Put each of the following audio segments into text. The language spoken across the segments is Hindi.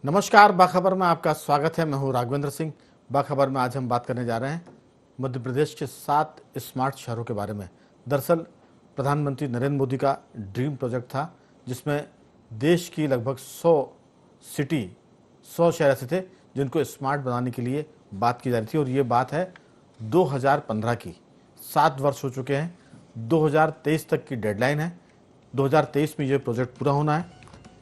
नमस्कार, बाखबर में आपका स्वागत है। मैं हूं राघवेंद्र सिंह। बाखबर में आज हम बात करने जा रहे हैं मध्य प्रदेश के 7 स्मार्ट शहरों के बारे में। दरअसल प्रधानमंत्री नरेंद्र मोदी का ड्रीम प्रोजेक्ट था, जिसमें देश की लगभग 100 शहर ऐसे थे जिनको स्मार्ट बनाने के लिए बात की जा रही थी। और ये बात है 2015 की। 7 वर्ष हो चुके हैं, 2023 तक की डेडलाइन है। 2023 में ये प्रोजेक्ट पूरा होना है।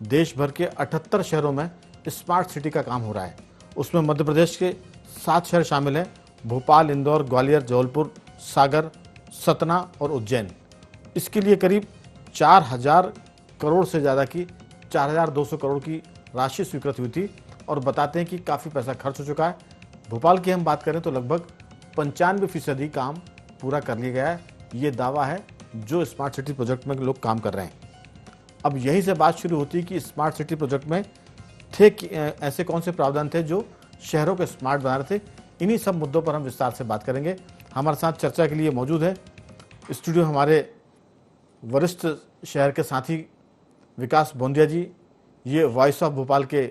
देश भर के 78 शहरों में स्मार्ट सिटी का काम हो रहा है। उसमें मध्य प्रदेश के 7 शहर शामिल हैं: भोपाल, इंदौर, ग्वालियर, जबलपुर, सागर, सतना और उज्जैन। इसके लिए करीब 4000 करोड़ से ज़्यादा की 4200 करोड़ की राशि स्वीकृत हुई थी और बताते हैं कि काफ़ी पैसा खर्च हो चुका है। भोपाल की हम बात करें तो लगभग 95% काम पूरा कर लिया गया है। ये दावा है जो स्मार्ट सिटी प्रोजेक्ट में लोग काम कर रहे हैं। अब यहीं से बात शुरू होती है कि स्मार्ट सिटी प्रोजेक्ट में ऐसे कौन से प्रावधान थे जो शहरों को स्मार्ट बना रहे थे। इन्हीं सब मुद्दों पर हम विस्तार से बात करेंगे। हमारे साथ चर्चा के लिए मौजूद है स्टूडियो हमारे वरिष्ठ शहर के साथी विकास बोंदिया जी। ये वॉइस ऑफ भोपाल के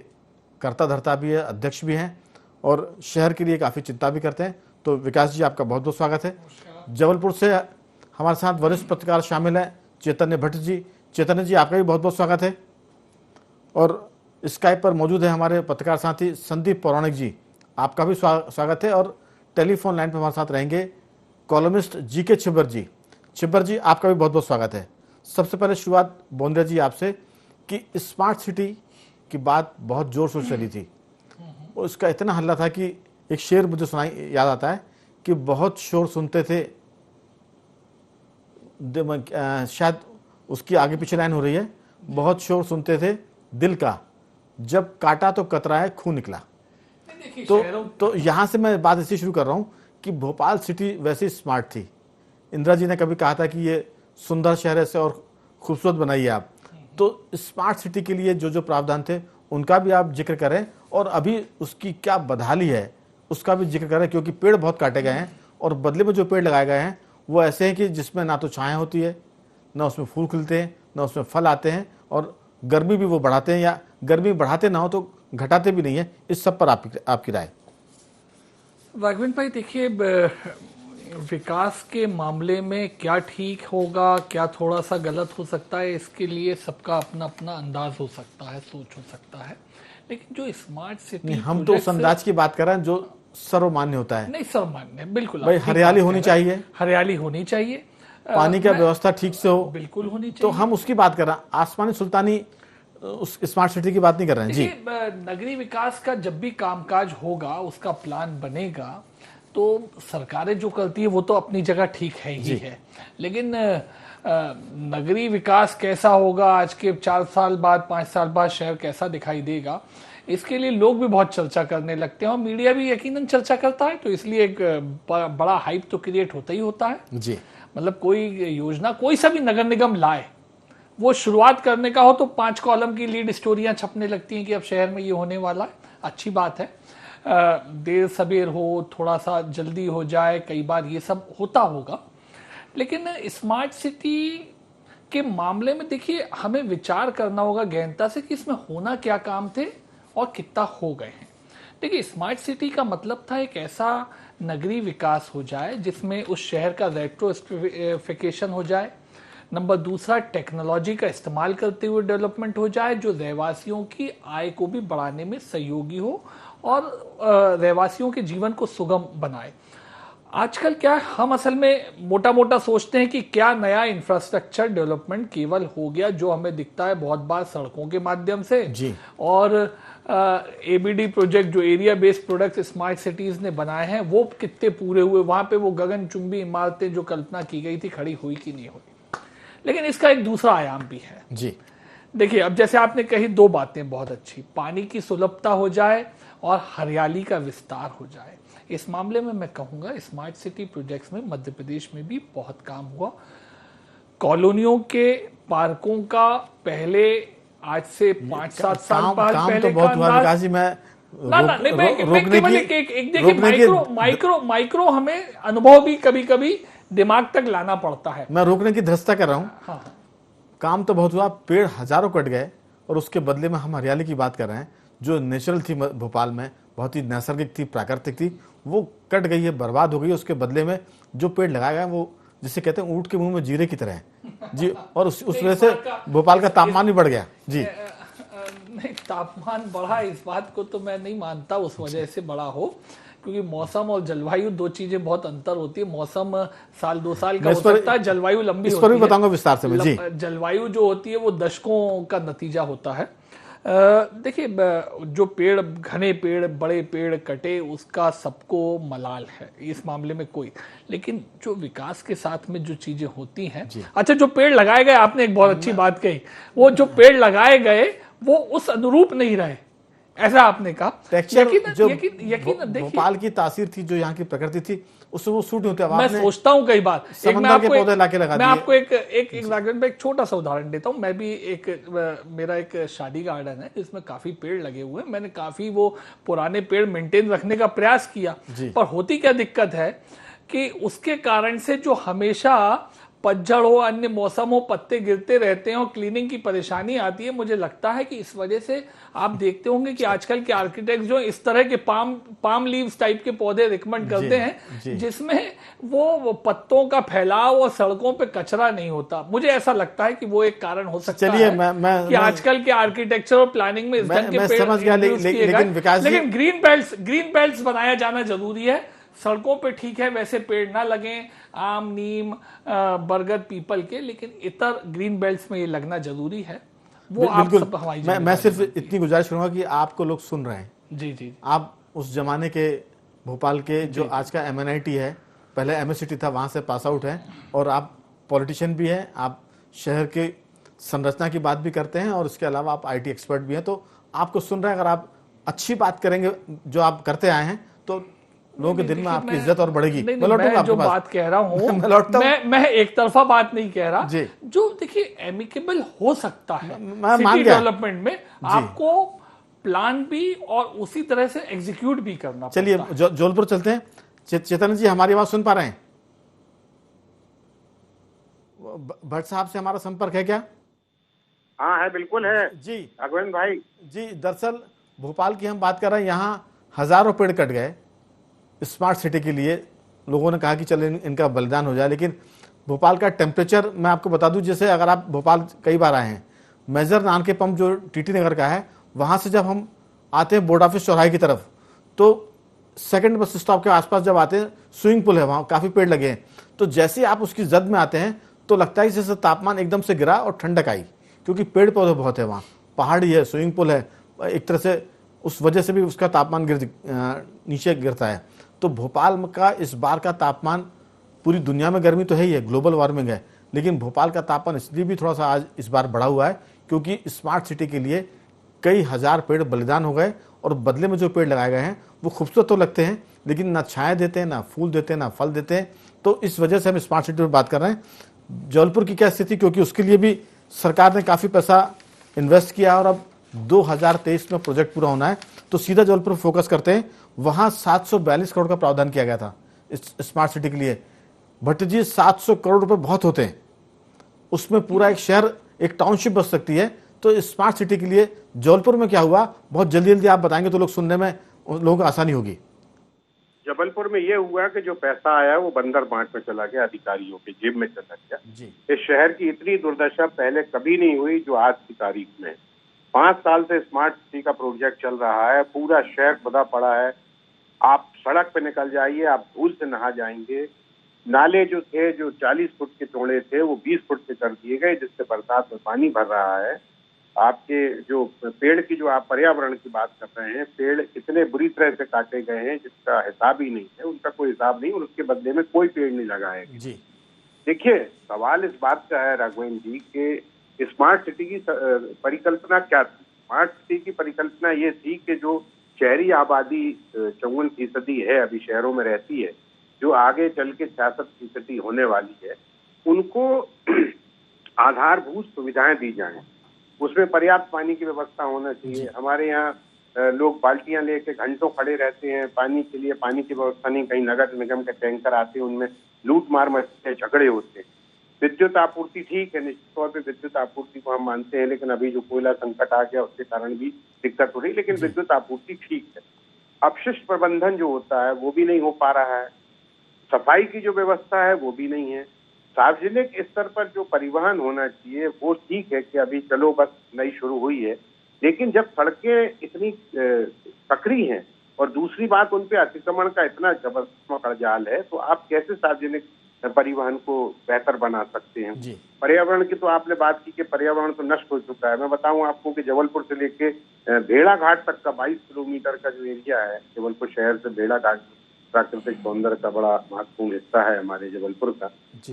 कर्ता धर्ता भी है, अध्यक्ष भी हैं और शहर के लिए काफ़ी चिंता भी करते हैं। तो विकास जी, आपका बहुत बहुत स्वागत है। जबलपुर से हमारे साथ वरिष्ठ पत्रकार शामिल हैं चैतन्य भट्ट जी। चैतन्य जी, आपका भी बहुत बहुत स्वागत है। और स्काइप पर मौजूद है हमारे पत्रकार साथी संदीप पौराणिक जी, आपका भी स्वागत है। और टेलीफोन लाइन पर हमारे साथ रहेंगे कॉलमिस्ट जीके छिब्बर जी। छिब्बर जी, आपका भी बहुत बहुत स्वागत है। सबसे पहले शुरुआत बोंदिया जी आपसे कि स्मार्ट सिटी की बात बहुत जोर शोर से चली थी और इसका इतना हल्ला था कि एक शेर मुझे सुनाई याद आता है कि बहुत शोर सुनते थे, शायद उसकी आगे पीछे लाइन हो रही है। बहुत शोर सुनते थे दिल का, जब काटा तो कतरा है खून निकला। तो यहां से मैं बात इसी शुरू कर रहा हूं कि भोपाल सिटी वैसे स्मार्ट थी। इंदिरा जी ने कभी कहा था कि ये सुंदर शहर ऐसे और खूबसूरत बनाइए आप। तो स्मार्ट सिटी के लिए जो जो प्रावधान थे उनका भी आप जिक्र करें और अभी उसकी क्या बदहाली है उसका भी जिक्र करें, क्योंकि पेड़ बहुत काटे गए हैं और बदले में जो पेड़ लगाए गए हैं वो ऐसे हैं कि जिसमें ना तो छाया होती है, ना उसमें फूल खिलते हैं, ना उसमें फल आते हैं और गर्मी भी वो बढ़ाते हैं, या गर्मी बढ़ाते ना हो तो घटाते भी नहीं है। इस सब पर आपकी राय। राघवेंद्र भाई, देखिए, विकास के मामले में क्या ठीक होगा, क्या थोड़ा सा गलत हो सकता है, इसके लिए सबका अपना अपना अंदाज हो सकता है, सोच हो सकता है। लेकिन जो स्मार्ट सिटी, हम तो उस अंदाज की बात कर रहे हैं जो सर्वमान्य होता है। नहीं, सर्वमान्य बिल्कुल भाई, हरियाली होनी चाहिए, हरियाली होनी चाहिए, पानी का व्यवस्था ठीक से हो, बिल्कुल होनी चाहिए। तो हम उसकी बात कर रहे हैं। आसमानी सुल्तानी उस स्मार्ट सिटी की बात नहीं कर रहे हैं जी। नगरीय विकास का जब भी कामकाज होगा, उसका प्लान बनेगा, तो सरकारें जो करती है वो तो अपनी जगह ठीक है ही है। लेकिन नगरीय विकास कैसा होगा, आज के 4 साल बाद, 5 साल बाद शहर कैसा दिखाई देगा, इसके लिए लोग भी बहुत चर्चा करने लगते हैं और मीडिया भी यकीनन चर्चा करता है। तो इसलिए एक बड़ा हाइप तो क्रिएट होता ही होता है जी। मतलब कोई योजना, कोई सा भी नगर निगम लाए, वो शुरुआत करने का हो तो 5 कॉलम की लीड स्टोरियां छपने लगती हैं कि अब शहर में ये होने वाला है। अच्छी बात है, देर सबेर हो, थोड़ा सा जल्दी हो जाए, कई बार ये सब होता होगा। लेकिन स्मार्ट सिटी के मामले में देखिए, हमें विचार करना होगा गहनता से कि इसमें होना क्या काम थे और कितना हो गए हैं। देखिए, स्मार्ट सिटी का मतलब था एक ऐसा नगरीय विकास हो जाए जिसमें उस शहर का रेट्रोफिकेशन हो जाए। नंबर दूसरा, टेक्नोलॉजी का इस्तेमाल करते हुए डेवलपमेंट हो जाए जो रहवासियों की आय को भी बढ़ाने में सहयोगी हो और रहवासियों के जीवन को सुगम बनाए। आजकल क्या है, हम असल में मोटा मोटा सोचते हैं कि क्या नया इंफ्रास्ट्रक्चर डेवलपमेंट केवल हो गया जो हमें दिखता है बहुत बार सड़कों के माध्यम से जी। और एबीडी प्रोजेक्ट जो area based product smart cities ने बनाए हैं वो कितने पूरे हुए, वहां पे वो गगनचुंबी इमारतें जो कल्पना की गई थी खड़ी हुई कि नहीं हुई। लेकिन इसका एक दूसरा आयाम भी है जी। देखिए, अब जैसे आपने कही 2 बातें बहुत अच्छी, पानी की सुलभता हो जाए और हरियाली का विस्तार हो जाए। इस मामले में मैं कहूंगा स्मार्ट सिटी प्रोजेक्ट्स में मध्य प्रदेश में भी बहुत काम हुआ। कॉलोनियों के पार्कों का पहले आज से 5-7 साल पहले तो बहुत हुआ विकास जी। मैं माइक्रो हमें अनुभव भी कभी कभी दिमाग तक लाना पड़ता है। मैं रोकने की धृष्टता कर रहा हूँ। हाँ। काम तो बहुत हुआ, पेड़ हजारों कट गए और उसके बदले में हम हरियाली की बात कर रहे हैं। जो नेचुरल थी भोपाल में, बहुत ही नैसर्गिक थी, प्राकृतिक थी, वो कट गई है, बर्बाद हो गई है। उसके बदले में जो पेड़ लगाया गया है वो जिसे कहते हैं ऊँट के मुंह में जीरे की तरह है जी। और उस वजह से भोपाल का तापमान भी बढ़ गया जी। नहीं, तापमान बढ़ा इस बात को तो मैं नहीं मानता उस वजह से बढ़ा हो, क्योंकि मौसम और जलवायु दो चीजें बहुत अंतर होती है। मौसम साल 2 साल का हो सकता है, जलवायु लंबी इस पर भी होती है। बताऊंगा विस्तार से मैं जी। जलवायु जो होती है वो दशकों का नतीजा होता है। देखिए, जो पेड़, घने पेड़, बड़े पेड़ कटे, उसका सबको मलाल है इस मामले में कोई। लेकिन जो विकास के साथ में जो चीजें होती हैं, अच्छा जो पेड़ लगाए गए, आपने एक बहुत अच्छी बात कही, वो जो पेड़ लगाए गए वो उस अनुरूप नहीं रहे, ऐसा आपने कहा। टेक्सचर जो यकीन भोपाल की तासीर थी, जो यहाँ की प्रकृति थी, उससे वो सूट होते। मैं सोचता हूँ कई बार, समंदर के पौधे लाके लगा दिए। मैं आपको एक छोटा सा उदाहरण देता हूँ। मैं भी मेरा एक शादी गार्डन है जिसमें काफी पेड़ लगे हुए हैं। मैंने काफी वो पुराने पेड़ मेंटेन रखने का प्रयास किया, पर होती क्या दिक्कत है कि उसके कारण से जो हमेशा पतझड़ हो, अन्य मौसम हो, पत्ते गिरते रहते हैं और क्लीनिंग की परेशानी आती है। मुझे लगता है कि इस वजह से आप देखते होंगे कि आजकल के आर्किटेक्ट जो इस तरह के पाम लीव्स टाइप के पौधे रिकमेंड करते हैं, जिसमें वो पत्तों का फैलाव और सड़कों पे कचरा नहीं होता। मुझे ऐसा लगता है कि वो एक कारण हो सकता है कि आजकल के आर्किटेक्चर और प्लानिंग में इस ढंग के पेड़, लेकिन ग्रीन बेल्ट्स बनाया जाना जरूरी है। सड़कों पे ठीक है, वैसे पेड़ ना लगें, आम, नीम, बरगद, पीपल के, लेकिन इतर ग्रीन बेल्ट्स में ये लगना जरूरी है। वो आप सब हमारी मैं सिर्फ इतनी गुजारिश करूंगा कि आपको लोग सुन रहे हैं जी। आप उस जमाने के भोपाल के जो आज का MNIT है, पहले MSCT था, वहां से पास आउट है, और आप पॉलिटिशियन भी हैं, आप शहर के संरचना की बात भी करते हैं, और उसके अलावा आप IT एक्सपर्ट भी हैं। तो आपको सुन रहे हैं, अगर आप अच्छी बात करेंगे जो आप करते आए हैं, तो लोगों के दिल में आपकी इज्जत और बढ़ेगी। मैं जो बात कह रहा हूँ मैं एक तरफा बात नहीं कह रहा। जो देखिए एमिकेबल हो सकता है सिटी डेवलपमेंट में, आपको प्लान भी और उसी तरह से एग्जीक्यूट भी करना। चलिए जबलपुर चलते हैं। चेतन जी, हमारी आवाज सुन पा रहे हैं? भट्ट साहब से हमारा संपर्क है क्या? हाँ है, बिल्कुल है जी अगवेन भाई जी। दरअसल भोपाल की हम बात कर रहे हैं, यहाँ हजारों पेड़ कट गए स्मार्ट सिटी के लिए। लोगों ने कहा कि चलो इनका बलिदान हो जाए, लेकिन भोपाल का टेम्परेचर मैं आपको बता दूं, जैसे अगर आप भोपाल कई बार आए हैं, मेजर नान के पंप जो TT नगर का है, वहाँ से जब हम आते हैं बोर्ड ऑफिस चौराहे की तरफ, तो सेकंड बस स्टॉप के आसपास जब आते हैं, स्विमिंग पूल है, वहाँ काफ़ी पेड़ लगे हैं। तो जैसे ही आप उसकी जद में आते हैं तो लगता है जैसे तापमान एकदम से गिरा और ठंडक आई, क्योंकि पेड़ पौधे बहुत है वहाँ, पहाड़ी है, स्विमिंग पूल है, एक तरह से उस वजह से भी उसका तापमान नीचे गिरता है। तो भोपाल का इस बार का तापमान, पूरी दुनिया में गर्मी तो है ही है, ग्लोबल वार्मिंग है, लेकिन भोपाल का तापमान इसलिए भी थोड़ा सा आज इस बार बढ़ा हुआ है क्योंकि स्मार्ट सिटी के लिए कई हजार पेड़ बलिदान हो गए, और बदले में जो पेड़ लगाए गए हैं वो खूबसूरत तो लगते हैं, लेकिन ना छाया देते हैं, ना फूल देते हैं, ना फल देते हैं। तो इस वजह से हम स्मार्ट सिटी पर बात कर रहे हैं। जबलपुर की क्या स्थिति, क्योंकि उसके लिए भी सरकार ने काफ़ी पैसा इन्वेस्ट किया और अब 2023 में प्रोजेक्ट पूरा होना है। तो सीधा जबलपुर फोकस करते हैं। वहाँ 742 करोड़ का प्रावधान किया गया था इस स्मार्ट सिटी के लिए। भट्ट जी, 700 करोड़ रुपए बहुत होते हैं, उसमें पूरा एक शहर, एक टाउनशिप बस सकती है। तो स्मार्ट सिटी के लिए जबलपुर में क्या हुआ, बहुत जल्दी जल्दी आप बताएंगे तो लोग सुनने में लोगों को आसानी होगी। जबलपुर में ये हुआ कि जो पैसा आया वो बंदर बांट में चला गया, अधिकारियों के जेब में चला गया। इस शहर की इतनी दुर्दशा पहले कभी नहीं हुई जो आज की तारीख में। 5 साल से स्मार्ट सिटी का प्रोजेक्ट चल रहा है, पूरा शहर खुदा पड़ा है। आप सड़क पे निकल जाइए, आप धूल से नहा जाएंगे। नाले जो थे, जो 40 फुट के चौड़े थे, वो 20 फुट के कर दिए गए, जिससे बरसात में पानी भर रहा है। आपके जो पेड़ की, जो आप पर्यावरण की बात कर रहे हैं, पेड़ इतने बुरी तरह से काटे गए हैं जिसका हिसाब ही नहीं है, उनका कोई हिसाब नहीं, और उसके बदले में कोई पेड़ नहीं लगाए जी। देखिए, सवाल इस बात का है राघवेंद्र जी कि स्मार्ट सिटी की परिकल्पना क्या थी। स्मार्ट सिटी की परिकल्पना ये थी कि जो शहरी आबादी 54% है, अभी शहरों में रहती है, जो आगे चल के 66% होने वाली है, उनको आधारभूत सुविधाएं दी जाएं। उसमें पर्याप्त पानी की व्यवस्था होना चाहिए। हमारे यहाँ लोग बाल्टियां लेके घंटों खड़े रहते हैं पानी के लिए, पानी की व्यवस्था नहीं। कहीं नगर निगम के टैंकर आते हैं, उनमें लूट मार मचते, झगड़े होते हैं। विद्युत आपूर्ति ठीक है, निश्चित तौर पे विद्युत आपूर्ति को हम मानते हैं, लेकिन अभी जो कोयला संकट आ गया उसके कारण भी दिक्कत हो रही है, लेकिन विद्युत आपूर्ति ठीक है। अपशिष्ट प्रबंधन जो होता है वो भी नहीं हो पा रहा है, सफाई की जो व्यवस्था है वो भी नहीं है, सार्वजनिक स्तर पर जो परिवहन होना चाहिए वो ठीक है कि अभी चलो बस नई शुरू हुई है, लेकिन जब सड़कें इतनी सकरी हैं और दूसरी बात उन पे अतिक्रमण का इतना जबरदस्त जाल है, तो आप कैसे सार्वजनिक परिवहन को बेहतर बना सकते हैं। पर्यावरण की तो आपने बात की कि पर्यावरण तो नष्ट हो चुका है। मैं बताऊं आपको कि जबलपुर से लेके भेड़ाघाट तक का 22 किलोमीटर का जो एरिया है, जबलपुर शहर से भेड़ाघाट प्राकृतिक सौंदर्य का बड़ा महत्वपूर्ण हिस्सा है हमारे जबलपुर का।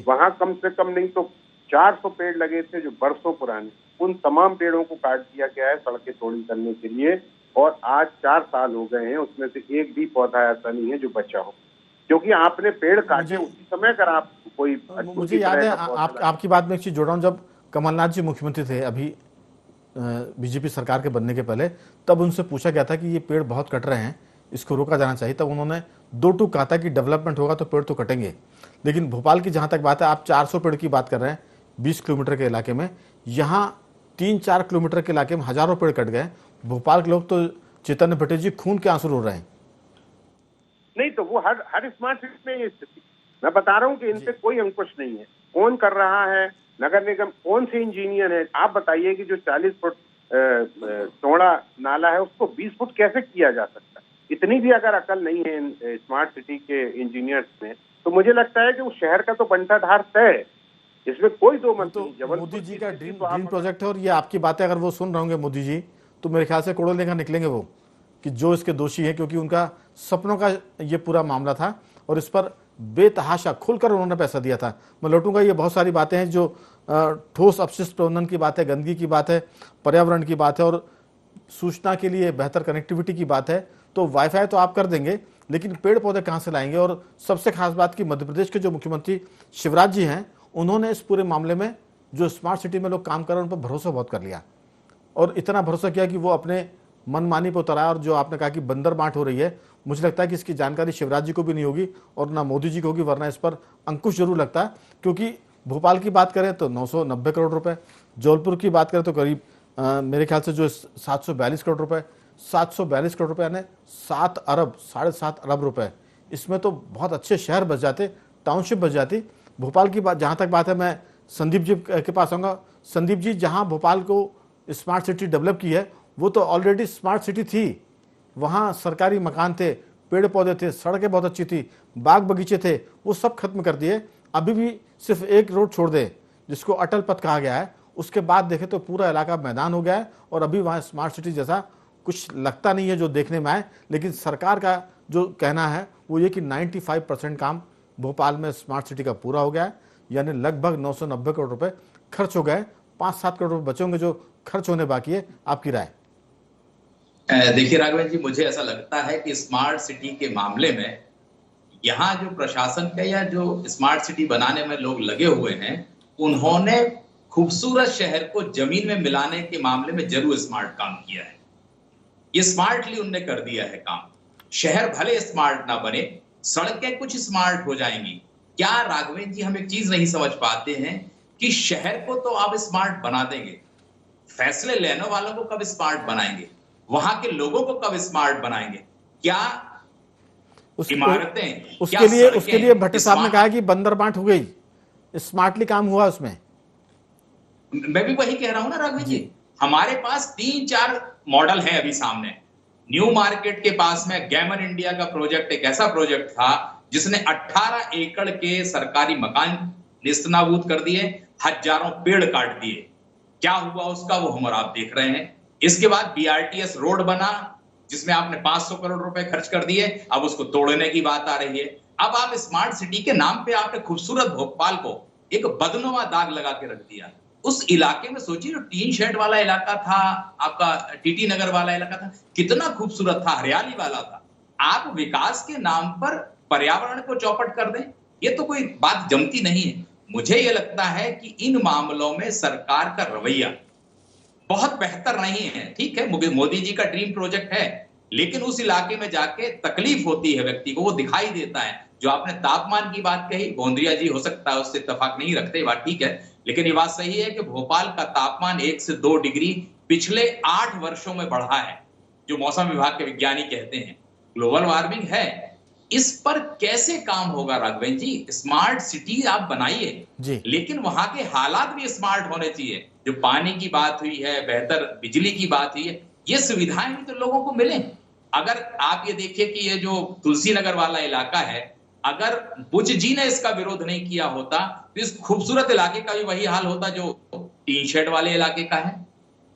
वहां कम से कम नहीं तो 400 पेड़ लगे थे जो बरसों पुराने, उन तमाम पेड़ों को काट दिया गया है सड़कें चौड़ी करने के लिए, और आज 4 साल हो गए हैं, उसमें से एक भी पौधा ऐसा नहीं है जो बचा हो, क्योंकि आपने पेड़ काटे उसी समय अगर आप कोई। मुझे याद है आपकी बात में एक चीज जोड़ रहा हूँ, जब कमलनाथ जी मुख्यमंत्री थे अभी बीजेपी सरकार के बनने के पहले, तब उनसे पूछा गया था कि ये पेड़ बहुत कट रहे हैं, इसको रोका जाना चाहिए। तब उन्होंने 2 टूक कहा था कि डेवलपमेंट होगा तो पेड़ तो कटेंगे। लेकिन भोपाल की जहां तक बात है, आप 400 पेड़ की बात कर रहे हैं 20 किलोमीटर के इलाके में, यहाँ 3-4 किलोमीटर के इलाके में हजारों पेड़ कट गए। भोपाल के लोग तो चैतन्य भट्टी जी खून के आंसू रो रहे हैं। नहीं तो वो हर स्मार्ट सिटी में ये स्थिति, मैं बता रहा हूँ कि इन पे कोई अंकुश नहीं है। कौन कर रहा है? नगर निगम, कौन से इंजीनियर है? आप बताइए कि जो 40 फुट चौड़ा नाला है उसको 20 फुट कैसे किया जा सकता है? इतनी भी अगर अकल नहीं है स्मार्ट सिटी के इंजीनियर्स में, तो मुझे लगता है कि उस शहर का तो बंटाधार तय है, इसमें कोई दो मत नहीं। मोदी जी का ड्रीम प्रोजेक्ट है, और ये आपकी बातें अगर वो सुन रहे होंगे मोदी जी, तो मेरे ख्याल से कोड़ों लेकर निकलेंगे वो कि जो इसके दोषी है, क्योंकि उनका सपनों का ये पूरा मामला था और इस पर बेतहाशा खुलकर उन्होंने पैसा दिया था। मैं लौटूंगा, ये बहुत सारी बातें हैं जो ठोस अपशिष्ट प्रबंधन की बात है, गंदगी की बात है, पर्यावरण की बात है, और सूचना के लिए बेहतर कनेक्टिविटी की बात है। तो वाईफाई तो आप कर देंगे, लेकिन पेड़ पौधे कहाँ से लाएंगे? और सबसे खास बात कि मध्य प्रदेश के जो मुख्यमंत्री शिवराज जी हैं, उन्होंने इस पूरे मामले में जो स्मार्ट सिटी में लोग काम कर रहे हैं उन पर भरोसा बहुत कर लिया, और इतना भरोसा किया कि वो अपने मनमानी पर उतर आया। और जो आपने कहा कि बंदर बांट हो रही है, मुझे लगता है कि इसकी जानकारी शिवराज जी को भी नहीं होगी और ना मोदी जी को होगी, वरना इस पर अंकुश जरूर लगता है। क्योंकि भोपाल की बात करें तो 990 करोड़ रुपए, जौलपुर की बात करें तो करीब मेरे ख्याल से जो 742 करोड़ रुपए, 742 करोड़ रुपए यानी 7 अरब 7.5 अरब रुपए। इसमें तो बहुत अच्छे शहर बच जाते, टाउनशिप बच जाती। भोपाल की बात जहाँ तक बात है, मैं संदीप जी के पास आऊँगा। संदीप जी, जहाँ भोपाल को स्मार्ट सिटी डेवलप की है वो तो ऑलरेडी स्मार्ट सिटी थी, वहाँ सरकारी मकान थे, पेड़ पौधे थे, सड़कें बहुत अच्छी थी, बाग बगीचे थे, वो सब खत्म कर दिए। अभी भी सिर्फ एक रोड छोड़ दे जिसको अटल पथ कहा गया है, उसके बाद देखें तो पूरा इलाका मैदान हो गया है, और अभी वहाँ स्मार्ट सिटी जैसा कुछ लगता नहीं है जो देखने में आए। लेकिन सरकार का जो कहना है वो ये कि 95% काम भोपाल में स्मार्ट सिटी का पूरा हो गया है, यानी लगभग 990 करोड़ रुपए खर्च हो गए, 5-7 करोड़ रुपए बचे होंगे जो खर्च होने बाकी है। आपकी राय? देखिए राघवेंद्र जी, मुझे ऐसा लगता है कि स्मार्ट सिटी के मामले में यहाँ जो प्रशासन का या जो स्मार्ट सिटी बनाने में लोग लगे हुए हैं, उन्होंने खूबसूरत शहर को जमीन में मिलाने के मामले में जरूर स्मार्ट काम किया है। ये स्मार्टली उनने कर दिया है काम। शहर भले स्मार्ट ना बने, सड़कें कुछ स्मार्ट हो जाएंगी। क्या राघवेंद्र जी, हम एक चीज नहीं समझ पाते हैं कि शहर को तो आप स्मार्ट बना देंगे, फैसले लेने वालों को कब स्मार्ट बनाएंगे? वहां के लोगों को कब स्मार्ट बनाएंगे? क्या इमारतें, उसके लिए भट्टी साहब ने कहा कि बंदर बांट हो गई, स्मार्टली काम हुआ उसमें। मैं भी वही कह रहा हूं ना राघवेंद्र जी, हमारे पास 3-4 मॉडल है अभी सामने। न्यू मार्केट के पास में गैमन इंडिया का प्रोजेक्ट एक ऐसा प्रोजेक्ट था जिसने 18 एकड़ के सरकारी मकान निस्तनाबूद कर दिए, हजारों पेड़ काट दिए। क्या हुआ उसका, वो हम और आप देख रहे हैं। इसके बाद BRTS रोड बना जिसमें आपने 500 करोड़ रुपए खर्च कर दिए, अब उसको तोड़ने की बात आ रही है। अब आप स्मार्ट सिटी के नाम पे आपने खूबसूरत भोपाल को एक बदनुमा दाग लगा के रख दिया। उस इलाके में सोचिए, जो टीन शेड वाला इलाका था, आपका TT नगर वाला इलाका था, कितना खूबसूरत था, हरियाली वाला था। आप विकास के नाम पर पर्यावरण को चौपट कर दें, ये तो कोई बात जमती नहीं है। मुझे ये लगता है कि इन मामलों में सरकार का रवैया बहुत बेहतर नहीं है। ठीक है, मोदी जी का ड्रीम प्रोजेक्ट है, लेकिन उस इलाके में जाके तकलीफ होती है व्यक्ति को, वो दिखाई देता है। जो आपने तापमान की बात कही, गोंदिया जी हो सकता है उससे इत्तेफाक नहीं रखते, बात ठीक है, लेकिन ये बात सही है कि भोपाल का तापमान 1 से 2 डिग्री पिछले 8 वर्षों में बढ़ा है, जो मौसम विभाग के विज्ञानी कहते हैं। ग्लोबल वार्मिंग है, इस पर कैसे काम होगा राघवेंद्र जी? स्मार्ट सिटी आप बनाइए, लेकिन वहां के हालात भी स्मार्ट होने चाहिए। जो पानी की बात हुई है, बेहतर बिजली की बात हुई है, ये सुविधाएं भी तो लोगों को मिले। अगर आप ये देखिए कि ये जो तुलसी नगर वाला इलाका है, अगर बुच जी ने इसका विरोध नहीं किया होता तो इस खूबसूरत इलाके का भी वही हाल होता जो टीन शेड वाले इलाके का है।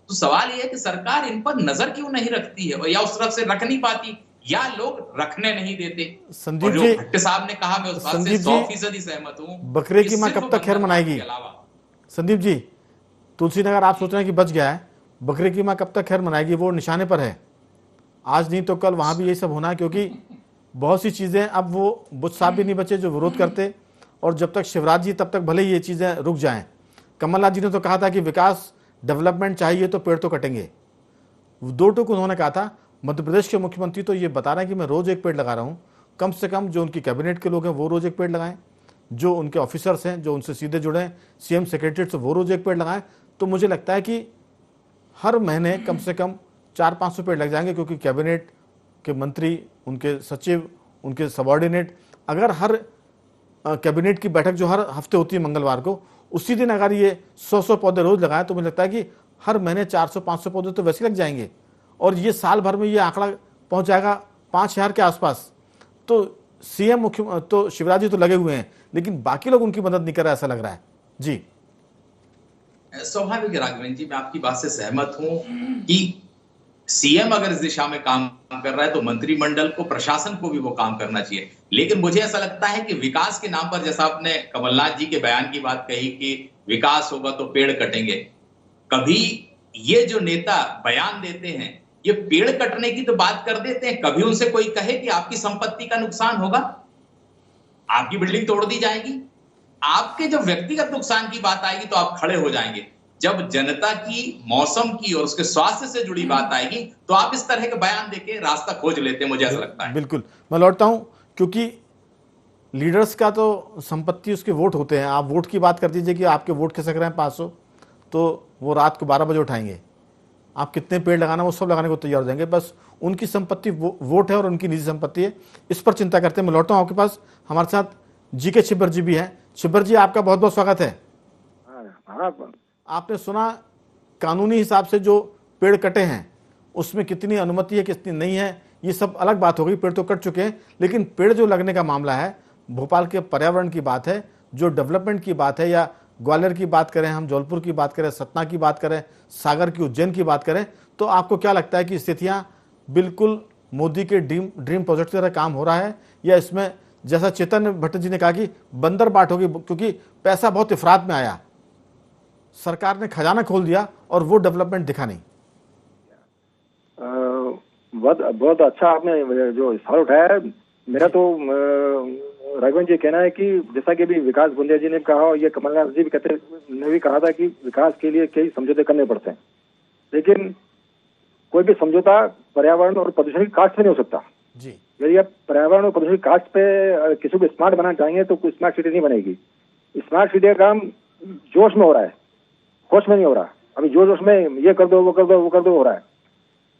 तो सवाल यह है कि सरकार इन पर नजर क्यों नहीं रखती है, या उस तरफ से रख नहीं पाती, या लोग रखने नहीं देते। संदीप जी, भट्ट साहब ने कहा, मैं उस बात से 100% सहमत हूं। बकरे की मां कब तक खैर मनाएगी? संदीप जी, तुलसी नगर आप सोच रहे हैं कि बच गया है, बकरे की मां कब तक खैर मनाएगी? वो निशाने पर है, आज नहीं तो कल वहां भी यही सब होना है, क्योंकि बहुत सी चीजें अब वो बुच साहब भी नहीं बचे जो विरोध करते, और जब तक शिवराज जी तब तक भले ही ये चीजें रुक जाएं। कमलनाथ जी ने तो कहा था कि विकास डेवलपमेंट चाहिए तो पेड़ तो कटेंगे, 2 टूक उन्होंने कहा था। मध्य प्रदेश के मुख्यमंत्री तो ये बता रहे हैं कि मैं रोज एक पेड़ लगा रहा हूं, कम से कम जो उनकी कैबिनेट के लोग हैं वो रोज एक पेड़ लगाएं, जो उनके ऑफिसर्स हैं जो उनसे सीधे जुड़े हैं सीएम सेक्रेटरीट से वो रोज एक पेड़ लगाएं। तो मुझे लगता है कि हर महीने कम से कम 400-500 पेड़ लग जाएंगे, क्योंकि कैबिनेट के मंत्री, उनके सचिव, उनके सबॉर्डिनेट, अगर हर कैबिनेट की बैठक जो हर हफ्ते होती है मंगलवार को, उसी दिन अगर ये 100-100 पौधे रोज लगाएं तो मुझे लगता है कि हर महीने 400-500 पौधे तो वैसे लग जाएंगे, और ये साल भर में ये आंकड़ा पहुंच जाएगा 5000 के आसपास। तो सीएम मुख्य तो शिवराज जी तो लगे हुए हैं, लेकिन बाकी लोग उनकी मदद नहीं कर रहे, ऐसा लग रहा है जी। स्वाभाविक राघवेंद्र जी, मैं आपकी बात से सहमत हूं कि सीएम अगर इस दिशा में काम कर रहा है तो मंत्रिमंडल को, प्रशासन को भी वो काम करना चाहिए। लेकिन मुझे ऐसा लगता है कि विकास के नाम पर, जैसा आपने कमलनाथ जी के बयान की बात कही कि विकास होगा तो पेड़ कटेंगे, कभी ये जो नेता बयान देते हैं ये पेड़ कटने की तो बात कर देते हैं, कभी उनसे कोई कहे कि आपकी संपत्ति का नुकसान होगा, आपकी बिल्डिंग तोड़ दी जाएगी, आपके जब व्यक्तिगत नुकसान की बात आएगी तो आप खड़े हो जाएंगे। जब जनता की, मौसम की और उसके स्वास्थ्य से जुड़ी बात आएगी तो आप इस तरह के बयान देके रास्ता खोज लेते हैं, मुझे ऐसा लगता है। बिल्कुल, मैं लौटता हूं, क्योंकि लीडर्स का तो संपत्ति उसके वोट होते हैं। आप वोट की बात कर दीजिए कि आपके वोट खिसक रहे हैं 500, तो वो रात को 12 बजे उठाएंगे। आप कितने पेड़ लगाना वो सब लगाने को तैयार हो जाएंगे, बस उनकी संपत्ति वोट है और उनकी निजी संपत्ति है, इस पर चिंता करते हैं। मैं लौटता हूं आपके पास, हमारे साथ जीके छिब्बर जी भी हैं। छिब्बर जी, आपका बहुत बहुत स्वागत है। आपने सुना कानूनी हिसाब से जो पेड़ कटे हैं उसमें कितनी अनुमति है, कितनी नहीं है, ये सब अलग बात हो गई, पेड़ तो कट चुके हैं, लेकिन पेड़ जो लगने का मामला है, भोपाल के पर्यावरण की बात है, जो डेवलपमेंट की बात है, या ग्वालियर की बात करें, हम जौनपुर की बात करें, सतना की बात करें, सागर की, उज्जैन की बात करें, तो आपको क्या लगता है कि स्थितियां बिल्कुल मोदी के ड्रीम प्रोजेक्ट की तरह काम हो रहा है, या इसमें जैसा चेतन भट्ट जी ने कहा कि बंदर बाट होगी, क्योंकि पैसा बहुत इफरात में आया, सरकार ने खजाना खोल दिया और वो डेवलपमेंट दिखा नहीं? बहुत अच्छा आपने जो सवाल उठाया है। मेरा तो राघवेंद्र जी कहना है कि जैसा कि अभी विकास गोंदिया जी ने कहा और ये कमलनाथ जी ने भी कहा था कि विकास के लिए कई समझौते करने पड़ते हैं, लेकिन कोई भी समझौता पर्यावरण और प्रदूषण की कास्ट पे नहीं हो सकता जी। यदि आप पर्यावरण और प्रदूषण की कास्ट पे किसी को स्मार्ट बनाना चाहेंगे तो कोई स्मार्ट सिटी नहीं बनेगी। स्मार्ट सिटी का काम जोश में हो रहा है, होश में नहीं हो रहा। अभी जोश में ये कर दो, वो कर दो, वो कर दो हो रहा है।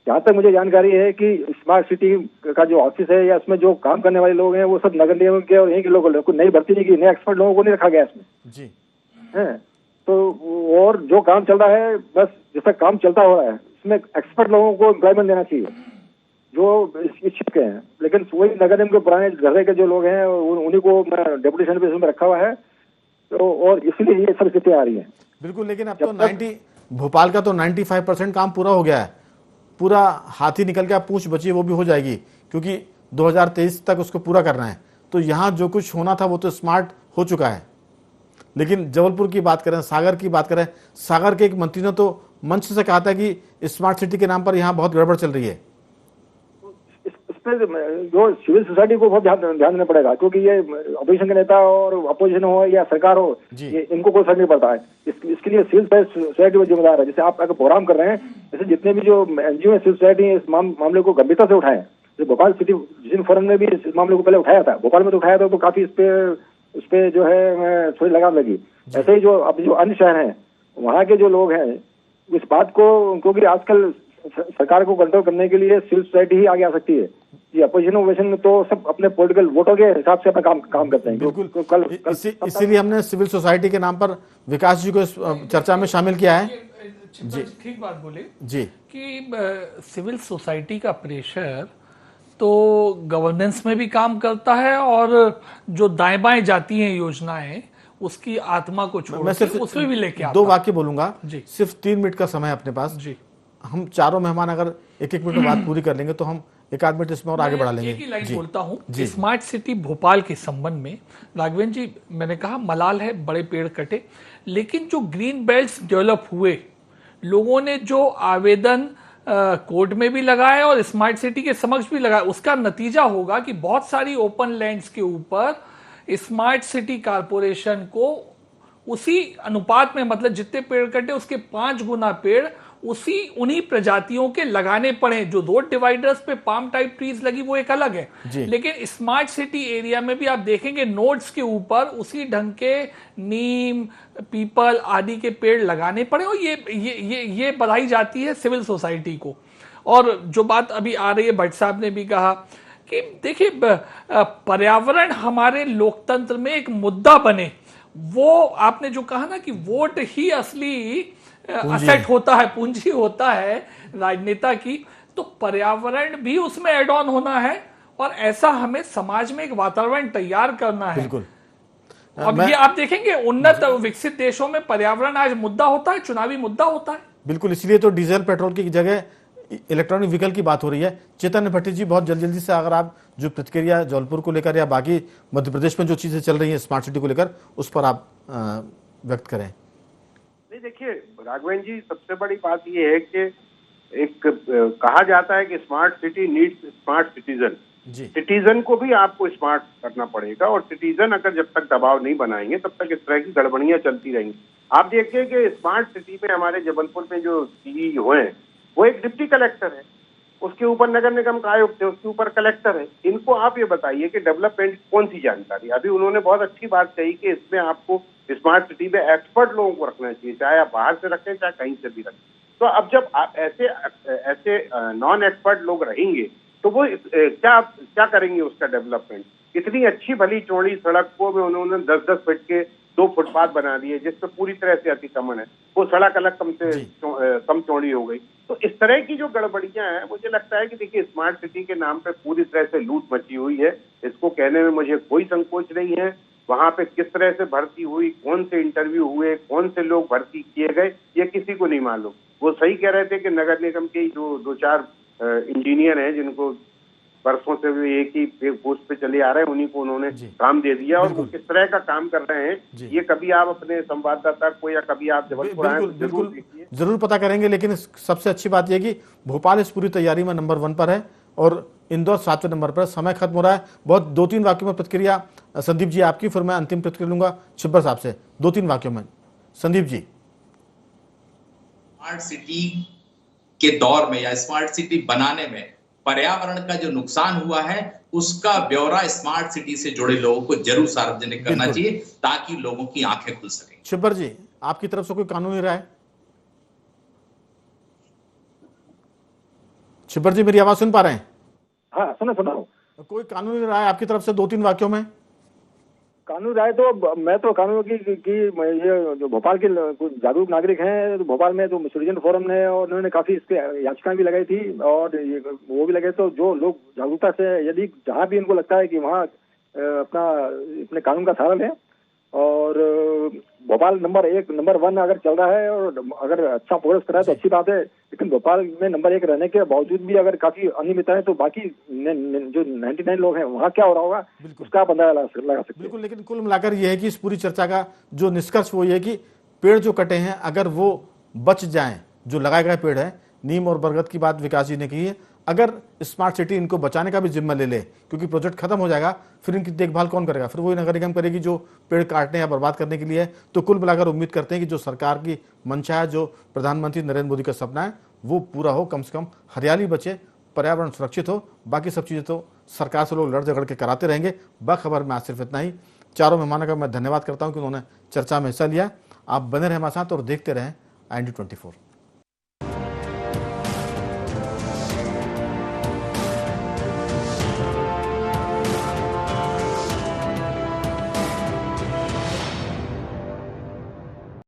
जहाँ तक मुझे जानकारी है कि स्मार्ट सिटी का जो ऑफिस है या उसमें जो काम करने वाले लोग हैं वो सब नगर निगम के और यहीं के लोग, नई भर्ती नहीं की, नए एक्सपर्ट लोगों को नहीं रखा गया इसमें जी है। तो और जो काम चल रहा है, बस जैसा काम चलता हो रहा है, इसमें एक्सपर्ट लोगों को एम्प्लॉयमेंट देना चाहिए जो इच्छुक के हैं। लेकिन वही नगर निगम के पुराने घरे के जो लोग हैं उन्हीं को डेपुटेशन पे इसमें रखा हुआ है, तो और इसलिए ये सब स्थितियां आ रही हैं। बिल्कुल, लेकिन अब तो भोपाल का तो 95% काम पूरा हो गया है, पूरा हाथी निकल के पूंछ बची वो भी हो जाएगी, क्योंकि 2023 तक उसको पूरा करना है। तो यहाँ जो कुछ होना था वो तो स्मार्ट हो चुका है। लेकिन जबलपुर की बात करें, सागर की बात करें, सागर के एक मंत्री ने तो मंच से कहा था कि स्मार्ट सिटी के नाम पर यहाँ बहुत गड़बड़ चल रही है। जो सिविल सोसाइटी को बहुत ध्यान देना पड़ेगा, क्योंकि ये अपोजिशन के नेता और अपोजिशन हो या सरकार हो, ये इनको कोई फर्क नहीं पड़ता है। इसके लिए सिविल सोसाइटी जिम्मेदार है। जैसे आप अगर प्रोग्राम कर रहे हैं, जैसे जितने भी जो एनजीओ सिविल सोसाइटी इस मामले को गंभीरता से उठाएं। भोपाल सिटी सिटीजन फोरम ने भी इस मामले को पहले उठाया था, भोपाल में तो उठाया था, तो काफी इस पे जो है थोड़ी लगाम लगी। ऐसे ही जो अब जो अन्य शहर हैं वहाँ के जो लोग हैं इस बात को, क्योंकि आजकल सरकार को कंट्रोल करने के लिए सिविल सोसाइटी ही आगे आ सकती है। ये अपोजिशन ओपोजिशन में तो सब अपने पॉलिटिकल वोटों के हिसाब से अपना काम करते हैं। बिल्कुल, इसीलिए हमने सिविल सोसाइटी के नाम पर विकास जी को इस चर्चा में शामिल किया है। जी ठीक बात बोले जी कि सिविल सोसाइटी का प्रेशर तो गवर्नेंस में भी काम करता है और जो दाएं बाएं जाती हैं योजनाएं उसकी आत्मा को छोड़ मैं सिर्फ उसमें भी लेके आता 2 वाक्य बोलूंगा जी। सिर्फ 3 मिनट का समय अपने पास जी। हम चारों मेहमान अगर 1-1 मिनट में बात पूरी कर लेंगे तो हम 1 मिनट इसमें और आगे बढ़ा लेंगे। एक ही लाइन जी। बोलता हूँ जी। स्मार्ट सिटी भोपाल के संबंध में राघवेंद्र जी, मैंने कहा मलाल है बड़े पेड़ कटे, लेकिन जो ग्रीन बेल्ट्स डेवलप हुए, लोगों ने जो आवेदन कोर्ट में भी लगाए और स्मार्ट सिटी के समक्ष भी लगाए, उसका नतीजा होगा कि बहुत सारी ओपन लैंड्स के ऊपर स्मार्ट सिटी कारपोरेशन को उसी अनुपात में, मतलब जितने पेड़ कटे उसके 5 गुना पेड़ उन्हीं प्रजातियों के लगाने पड़े। जो रोड डिवाइडर्स पे पाम टाइप ट्रीज लगी वो एक अलग है, लेकिन स्मार्ट सिटी एरिया में भी आप देखेंगे नोड्स के ऊपर उसी ढंग के नीम, पीपल आदि के पेड़ लगाने पड़े और ये बढ़ाई जाती है सिविल सोसाइटी को। और जो बात अभी आ रही है, भट्ट साहब ने भी कहा कि देखिए पर्यावरण हमारे लोकतंत्र में एक मुद्दा बने, वो आपने जो कहा ना कि वोट ही असली असेट होता है, पूंजी होता है राजनेता की, तो पर्यावरण भी उसमें एड ऑन होना है और ऐसा हमें समाज में एक वातावरण तैयार करना है। बिल्कुल। अब ये आप देखेंगे उन्नत विकसित देशों में पर्यावरण आज मुद्दा होता है, चुनावी मुद्दा होता है। बिल्कुल, इसलिए तो डीजल पेट्रोल की जगह इलेक्ट्रॉनिक व्हीकल की बात हो रही है। चेतन भट्टी जी, बहुत जल्दी से अगर आप जो प्रतिक्रिया जौलपुर को लेकर या बाकी मध्य प्रदेश में जो चीजें चल रही हैं स्मार्ट सिटी को लेकर, उस पर आप व्यक्त करें। नहीं, देखिए राघवेंद्र जी, सबसे बड़ी बात ये है कि एक कहा जाता है कि smart city needs smart citizen. Citizen को भी आपको स्मार्ट करना पड़ेगा और सिटीजन अगर जब तक दबाव नहीं बनाएंगे तब तक इस तरह की गड़बड़ियां चलती रहेंगी। आप देखिए कि स्मार्ट सिटी में हमारे जबलपुर में जो सीईओ हैं वो एक डिप्टी कलेक्टर है, उसके ऊपर नगर निगम का आयुक्त है, उसके ऊपर कलेक्टर है। इनको आप ये बताइए कि डेवलपमेंट कौन सी जानकारी। अभी उन्होंने बहुत अच्छी बात कही कि इसमें आपको स्मार्ट सिटी में एक्सपर्ट लोगों को रखना चाहिए, चाहे आप बाहर से रखें चाहे कहीं से भी रखें। तो अब जब आप ऐसे नॉन एक्सपर्ट लोग रहेंगे तो वो क्या करेंगे उसका डेवलपमेंट। इतनी अच्छी भली चौड़ी सड़क को भी उन्होंने 10-10 फीट के 2 फुटपाथ बना दिए जिसपे पूरी तरह से अतिक्रमण है, वो सड़क अलग कम चौड़ी हो गई। तो इस तरह की जो गड़बड़ियां हैं, मुझे लगता है कि देखिए स्मार्ट सिटी के नाम पे पूरी तरह से लूट मची हुई है। इसको कहने में मुझे कोई संकोच नहीं है। वहां पे किस तरह से भर्ती हुई, कौन से इंटरव्यू हुए, कौन से लोग भर्ती किए गए, ये किसी को नहीं मालूम। वो सही कह रहे थे कि नगर निगम के जो 2-4 इंजीनियर हैं जिनको वर्षों से भी एक ही पोस्ट पे चले आ रहे हैं, उन्हीं को उन्होंने काम दे दिया और वो किस तरह का काम कर रहे हैं ये कभी आप अपने संवाददाता को या कभी आप जबलपुर आए तो जरूर पता करेंगे। लेकिन सबसे अच्छी बात यह कि भोपाल इस पूरी तैयारी में नंबर 1 पर है और इंदौर 7वें नंबर पर। समय खत्म हो रहा है, बहुत 2-3 वाक्यों में प्रतिक्रिया संदीप जी आपकी, फिर मैं अंतिम प्रतिक्रिया लूंगा छिब्बर साहब से। 2-3 वाक्यों में संदीप जी। स्मार्ट सिटी के दौर में या स्मार्ट सिटी बनाने में पर्यावरण का जो नुकसान हुआ है उसका ब्यौरा स्मार्ट सिटी से जुड़े लोगों को जरूर सार्वजनिक करना चाहिए ताकि लोगों की आंखें खुल सके। छिब्बर जी, आपकी तरफ से कोई कानूनी राय? छिब्बर जी, मेरी आवाज सुन पा रहे हैं? हाँ, सुना। कोई कानूनी राय आपकी तरफ से 2-3 वाक्यों में? कानूनी राय तो मैं तो कानून की ये जो भोपाल के कुछ जागरूक नागरिक हैं, तो भोपाल में तो सिटीजन फोरम ने और उन्होंने काफी इसके याचिकाएं भी लगाई थी और ये वो भी लगे। तो जो लोग जागरूकता से यदि जहां भी इनको लगता है कि वहाँ अपने कानून का सहारा लें और भोपाल नंबर 1 अगर चल रहा है और अगर अच्छा प्रोग्रेस कर रहा है तो अच्छी बात है। लेकिन भोपाल में नंबर 1 रहने के बावजूद भी अगर काफी अनियमितता है तो बाकी जो 99 लोग हैं वहाँ क्या हो रहा होगा उसका आप अंदाजा लगा सकते हैं। बिल्कुल, लेकिन कुल मिलाकर यह है कि इस पूरी चर्चा का जो निष्कर्ष वो ये है कि पेड़ जो कटे हैं अगर वो बच जाएं, जो लगाए गए पेड़ है, नीम और बरगद की बात विकास जी ने की है, अगर स्मार्ट सिटी इनको बचाने का भी जिम्मा ले ले, क्योंकि प्रोजेक्ट खत्म हो जाएगा, फिर इनकी देखभाल कौन करेगा? फिर वही नगर निगम करेगी जो पेड़ काटने या बर्बाद करने के लिए है। तो कुल मिलाकर उम्मीद करते हैं कि जो सरकार की मंशा है, जो प्रधानमंत्री नरेंद्र मोदी का सपना है, वो पूरा हो। कम से कम हरियाली बचे, पर्यावरण सुरक्षित हो, बाकी सब चीज़ें तो सरकार से लोग लड़ झगड़ के कराते रहेंगे। बखबर में आज सिर्फ इतना ही। चारों मेहमानों का मैं धन्यवाद करता हूं कि उन्होंने चर्चा में हिस्सा लिया। आप बने रहें हमारे साथ और देखते रहें IND24।